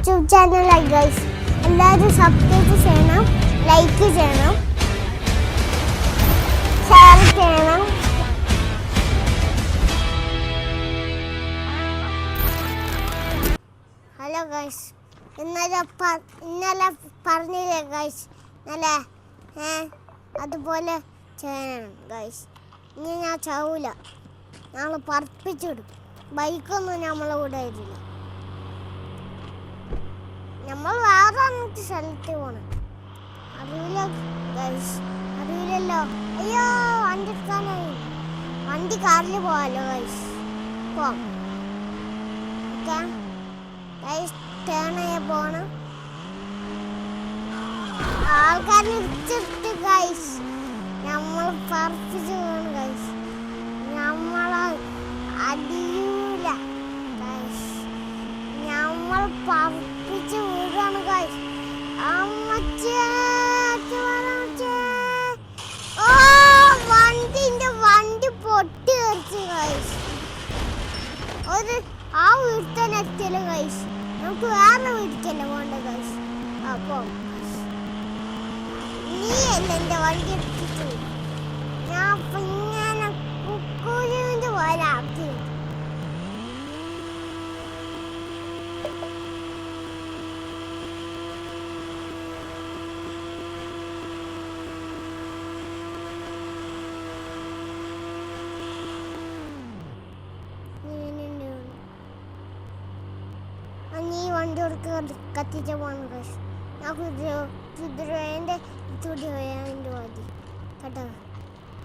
YouTube ചാനലാണ് guys. എല്ലാവരും subscribe ചെയ്യണം, ലൈക്ക് ചെയ്യണം, ഷെയർ ചെയ്യണം. ഹലോ ഗൈസ്, ഇന്നലെ പറഞ്ഞില്ലേ ഗൈസ്, ഇന്നലെ അതുപോലെ ചെയ്യണം ഗൈസ്. ഇനി ഞാൻ ചാവൂല, ഞങ്ങൾ പറപ്പിച്ചിടും. ബൈക്കൊന്നും നമ്മളെ കൂടെ വരില്ല. നമ്മൾ വേറെ സ്ഥലത്ത് പോണം. അറിയില്ല ഗൈസ്, അറിയില്ലല്ലോ. അയ്യോ, വണ്ടി എടുക്കാനായി. വണ്ടി കാറിൽ പോവാലോ ഗൈസ്. പോവാം. ഓക്കെ ഗൈസ്, ടേൺ ചെയ്യാൻ പോകണം. ആൾക്കാരെ ഇടിച്ചിട്ട് ഗൈസ്, നമ്മൾ പറപ്പിച്ച് പോകണം ഗൈസ്. നമ്മളെ അടിയൂല ഗൈസ്, നമ്മൾ പറപ്പിച്ച് വീടാണ് ഗൈസ്. വണ്ടി പൊട്ടി തെറിച്ച് ഗൈസ്. ആ വീട്ടിൽ തന്നെ എത്തിയല്ലോ ഗൈസ്. നമുക്ക് വേറെ വീട്ടിലല്ലേ പോകണ്ട ഗൈസ്. അപ്പോ നീ അല്ല എൻ്റെ വണ്ടി എടുത്തിട്ട് ഞാൻ അപ്പം ഇങ്ങനെ കുക്കൂരിൻ്റെ പോലെ ആക്കി. നീ വണ്ടി കൊടുത്ത് കത്തിച്ച പോകണം ഗൈസ്. ഞാൻ കുതിരേൻ്റെ തുടിൻ്റെ മതി കേട്ടോ.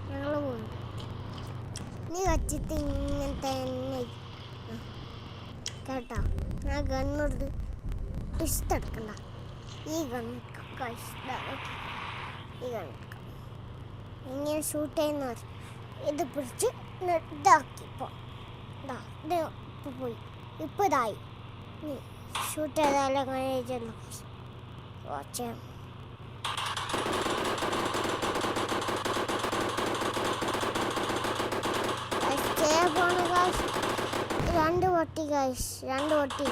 ഞങ്ങൾ പോകുന്നു. നീ കച്ചിട്ട് ഇങ്ങനെ തന്നെ കേട്ടോ. ഞാൻ ഗണ്ണെടുത്ത് ഇഷ്ടമെടുക്കണ്ട. ഈ ഗണ്ണെടുക്കാം ഗൈസ്. ഈ ഗണ്ണെടുക്കാം. ഇങ്ങനെ ഷൂട്ട് ചെയ്യുന്ന ഇത് പിടിച്ച് ഇതാക്കി ഇത് ഇപ്പോൾ പോയി. ഇപ്പോൾ ഇതായി. ഷൂട്ട് ചെയ്താലും അങ്ങനെ ചെല്ലു. വാച്ച് രണ്ട് പൊട്ടി ഗൈസ്, രണ്ട് പൊട്ടി.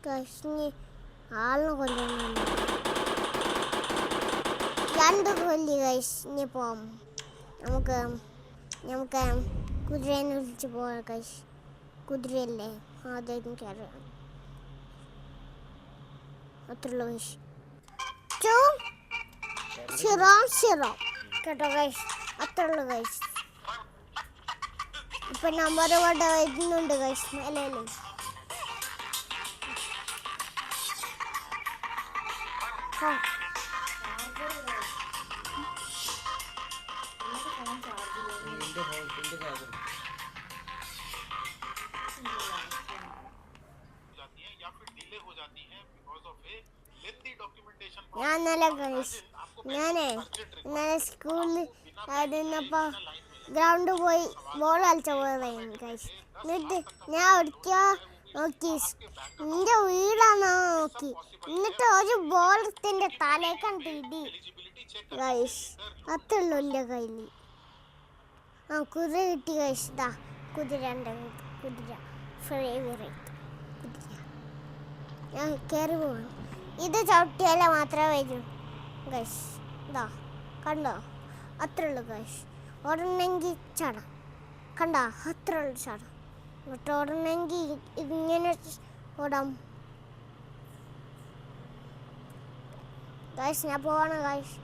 ഗൈസ് ആളിനെ കൊല്ലുന്നുണ്ട്. രണ്ട് കൊല്ലി ഗൈസ്. ഇനി പോവാം. നമുക്ക് കുതിരേനെ വിളിച്ച് പോവാം ഗൈസ്. കുതിരയല്ലേ, അതെനിക്കറിയാം. അത്രയുള്ളൂ ഗൈസ്. 2-0 കേട്ടോ ഗൈസ്. അത്രയുള്ളൂ ഗൈസ്. ഇപ്പൊ നമ്പർ ഇവിടെ വരുന്നുണ്ട് ഗൈസ്. മേലേലും ഞാൻ ഇന്നലെ സ്കൂളിൽ ആയിരുന്നപ്പോൾ ഗ്രൗണ്ടിൽ പോയി ബോൾ കളിച്ച പോയതായിരുന്നു ഗൈസ്. എന്നിട്ട് ഞാൻ ഒരിക്കൽ നോക്കി, എൻ്റെ വീടാണോ നോക്കി. എന്നിട്ട് ഒരു ബോളത്തിൻ്റെ തലേക്കാണ് ഇടി ഗൈസ്. അത്രയുള്ളൂ എൻ്റെ കയ്യിൽ. കുതിര കിട്ടി ഗൈസ്. ഇതാ കുതിരൻ്റെ കുതിര, ഫേവറേറ്റ് കുതിര. ഞാൻ കയറി പോകണം. ഇത് ചവിട്ടിയാലേ മാത്രമേ വരൂ ഗൈസ്. ഇതാ കണ്ടോ, അത്രയുള്ളൂ ഗൈസ്. ഓടണമെങ്കിൽ ചാടാം. കണ്ടോ, അത്രയുള്ളൂ ചാടാം. എന്നിട്ട് ഓടണമെങ്കിൽ ഇങ്ങനെ ഓടാം ഗൈസ്. ഞാൻ പോവാണ് ഗൈസ്.